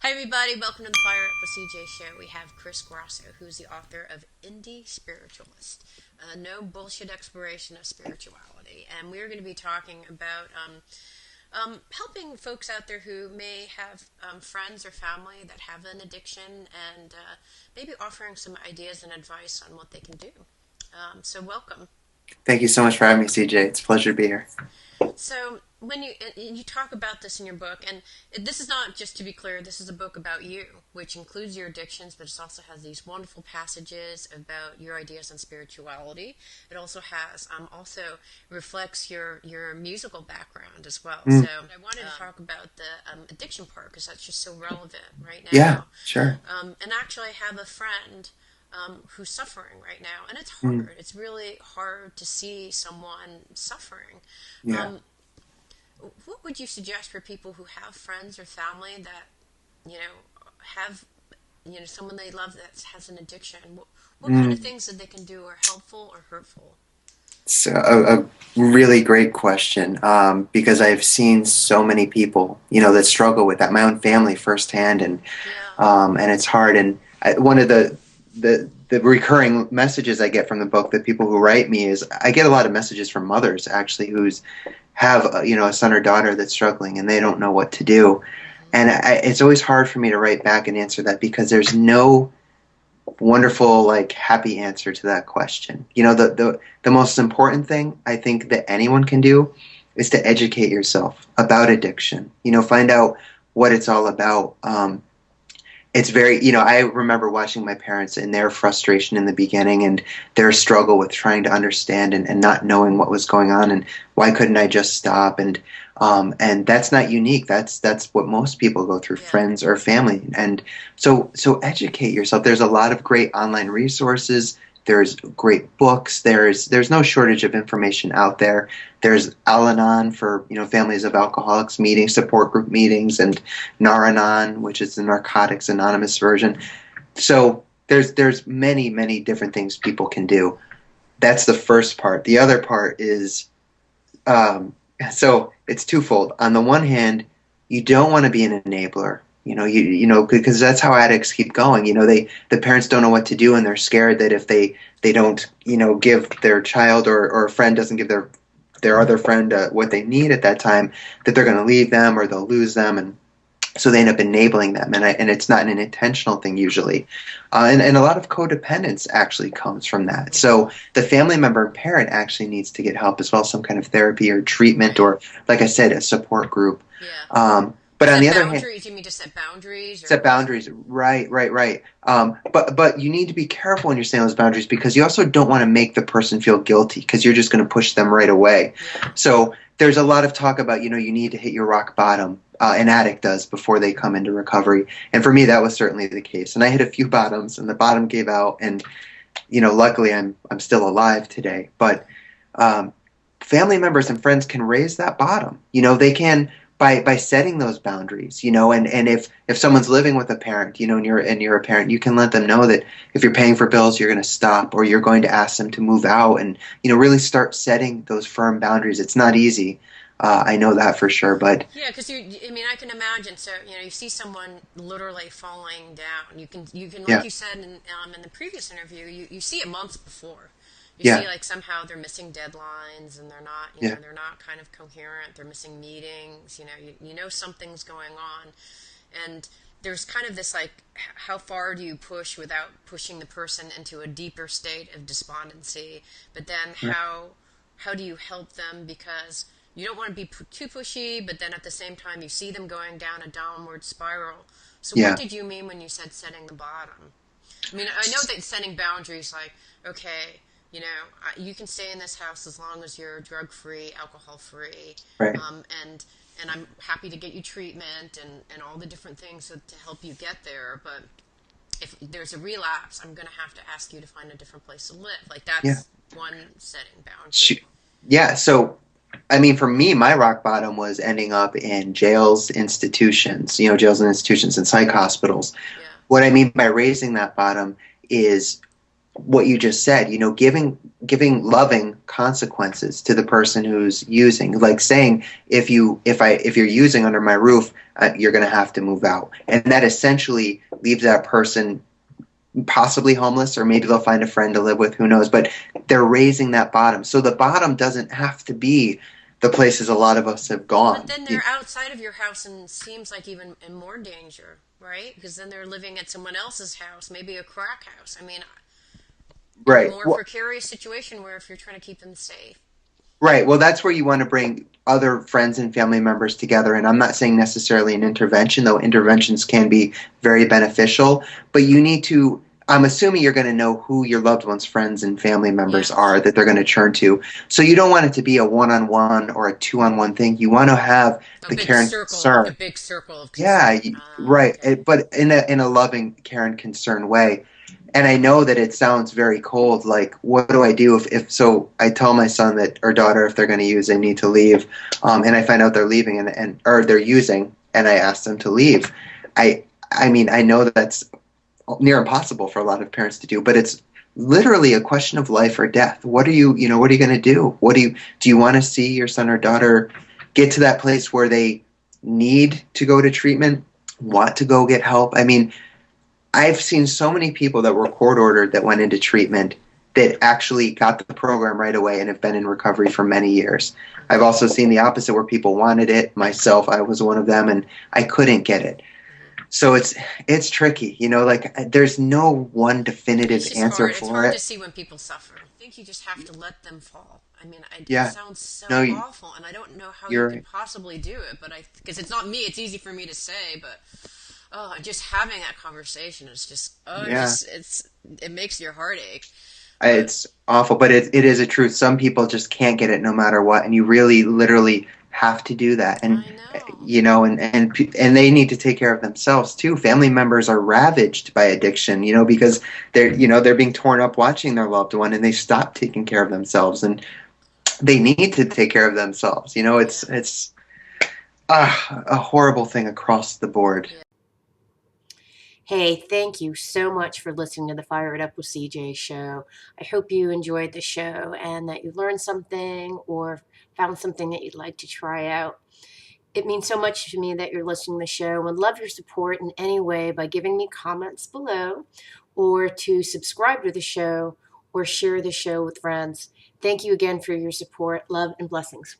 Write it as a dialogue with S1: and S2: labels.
S1: Hi, everybody. Welcome to the Fire Up with CJ show. We have Chris Grosso, who's the author of Indie Spiritualist, no bullshit exploration of spirituality. And we're going to be talking about helping folks out there who may have friends or family that have an addiction and maybe offering some ideas and advice on what they can do. So, welcome.
S2: Thank you so much for having me, CJ. It's a pleasure to be here.
S1: So when you talk about this in your book, and this is not, just to be clear, this is a book about you, which includes your addictions, but it also has these wonderful passages about your ideas on spirituality. It also has also reflects your musical background as well. So
S2: Mm,
S1: I wanted to talk about the addiction part because that's just so relevant right
S2: yeah,
S1: now.
S2: sure.
S1: And actually, I have a friend who's suffering right now, and it's
S2: Mm,
S1: hard. It's really hard to see someone suffering.
S2: yeah.
S1: Um, what would you suggest for people who have friends or family that have someone they love that has an addiction? What kind of
S2: Mm.
S1: things that they can do are helpful or hurtful?
S2: So a really great question because I've seen so many people, that struggle with that. My own family firsthand,
S1: Yeah,
S2: and it's hard. And one of the recurring messages I get from the book, the people who write me, is I get a lot of messages from mothers actually who's have a son or daughter that's struggling and they don't know what to do.
S1: hmm,
S2: And it's always hard for me to write back and answer that because there's no wonderful, like, happy answer to that question. The most important thing I think that anyone can do is to educate yourself about addiction. Find out what it's all about. It's very, I remember watching my parents and their frustration in the beginning and their struggle with trying to understand and not knowing what was going on and why couldn't I just stop. And that's not unique. That's what most people go through,
S1: yeah,
S2: friends or family. And so educate yourself. There's a lot of great online resources. There's great books. There's no shortage of information out there. There's Al-Anon for families of alcoholics meetings, support group meetings, and Nar-Anon, which is the Narcotics Anonymous version. So there's many different things people can do. That's the first part. The other part is um, so it's twofold. On the one hand, you don't want to be an enabler. Because that's how addicts keep going. The parents don't know what to do, and they're scared that if they don't, give their child or a friend doesn't give their other friend what they need at that time, that they're going to leave them or they'll lose them, and so they end up enabling them, and it's not an intentional thing usually, and a lot of codependence actually comes from that.
S1: hmm,
S2: So the family member and parent actually needs to get help as well, some kind of therapy or treatment,
S1: right,
S2: or like I said, a support group.
S1: yeah.
S2: But on
S1: Set
S2: the other hand,
S1: boundaries. You mean to set boundaries,
S2: set
S1: or
S2: boundaries. Right. But you need to be careful when you're setting those boundaries because you also don't want to make the person feel guilty because you're just going to push them right away.
S1: yeah,
S2: So there's a lot of talk about you need to hit your rock bottom. An addict does before they come into recovery, and for me that was certainly the case. And I hit a few bottoms, and the bottom gave out, and luckily I'm still alive today. But um, family members and friends can raise that bottom. They can by setting those boundaries. And if someone's living with a parent, and you're a parent, you can let them know that if you're paying for bills, you're going to stop, or you're going to ask them to move out, and really start setting those firm boundaries. It's not easy. I know that for sure, but
S1: yeah. Because I mean, I can imagine. So you see someone literally falling down. You can, like
S2: yeah,
S1: you said in the previous interview, you see it months before. You see,
S2: yeah,
S1: like, somehow they're missing deadlines and they're not,
S2: yeah,
S1: they're not kind of coherent. They're missing meetings. You know something's going on, and there's kind of this, like, how far do you push without pushing the person into a deeper state of despondency? But then
S2: right,
S1: how do you help them, because you don't want to be too pushy, but then at the same time you see them going down a downward spiral. So what
S2: yeah.
S1: did you mean when you said setting the bottom? I mean, I know that setting boundaries, like, okay, you can stay in this house as long as you're drug free, alcohol free,
S2: Right.
S1: and I'm happy to get you treatment and all the different things to help you get there. But if there's a relapse, I'm going to have to ask you to find a different place to live. Like,
S2: Yeah.
S1: that's one setting
S2: Sh-
S1: boundary.
S2: Yeah. So, I mean, for me, my rock bottom was ending up in jails, institutions, jails and institutions and psych hospitals.
S1: Yeah.
S2: What I mean by raising that bottom is what you just said, giving loving consequences to the person who's using, like saying, if you're using under my roof, you're going to have to move out, and that essentially leaves that person possibly homeless, or maybe they'll find a friend to live with, who knows, but they're raising that bottom. So the bottom doesn't have to be the places a lot of us have
S1: But
S2: gone.
S1: then they're outside of your house and seems like even in more danger, right? Because then they're living at someone else's house, maybe a crack house. I mean, in a
S2: Right.
S1: more
S2: Well,
S1: precarious situation where if you're trying to keep them safe.
S2: right. Well, that's where you want to bring other friends and family members together. And I'm not saying necessarily an intervention, though interventions can be very beneficial. But you need to, I'm assuming you're going to know who your loved one's friends and family members
S1: Yes.
S2: are that they're going to turn to. So you don't want it to be a one on one or a two-on one thing. You want to have the care and
S1: Like a
S2: concern.
S1: big circle of concern.
S2: Yeah, right.
S1: Okay.
S2: But in a loving, care and concern way. And I know that it sounds very cold. Like, what do I do if so? I tell my son that or daughter if they're going to use, they need to leave. And I find out they're leaving and or they're using, and I ask them to leave. I I mean I know that that's near impossible for a lot of parents to do, but it's literally a question of life or death. What are what are you going to do? Do you want to see your son or daughter get to that place where they need to go to treatment, want to go get help? I mean, I've seen so many people that were court ordered that went into treatment that actually got the program right away and have been in recovery for many years. I've also seen the opposite where people wanted it. Myself, I was one of them, and I couldn't get it.
S1: Hmm.
S2: So it's tricky, like there's no one
S1: It's
S2: definitive
S1: just
S2: answer
S1: hard. It's
S2: for
S1: hard to
S2: it.
S1: see when people suffer. I think you just have to let them fall. I mean, it
S2: Yeah,
S1: sounds so
S2: no,
S1: awful, and I don't know how you
S2: you're
S1: could
S2: right.
S1: possibly do it. But because it's not me, it's easy for me to say. But just having that conversation is just
S2: Yeah.
S1: it makes your heart ache. But
S2: It's awful, but it is a truth. Some people just can't get it no matter what, and you really literally have to do that. And
S1: I know.
S2: and they need to take care of themselves too. Family members are ravaged by addiction, because they're being torn up watching their loved one, and they stop taking care of themselves, and they need to take care of themselves.
S1: Yeah.
S2: It's a horrible thing across the board.
S1: Yeah. Hey, thank you so much for listening to the Fire It Up with CJ show. I hope you enjoyed the show and that you learned something or found something that you'd like to try out. It means so much to me that you're listening to the show and love your support in any way by giving me comments below or to subscribe to the show or share the show with friends. Thank you again for your support. Love and blessings.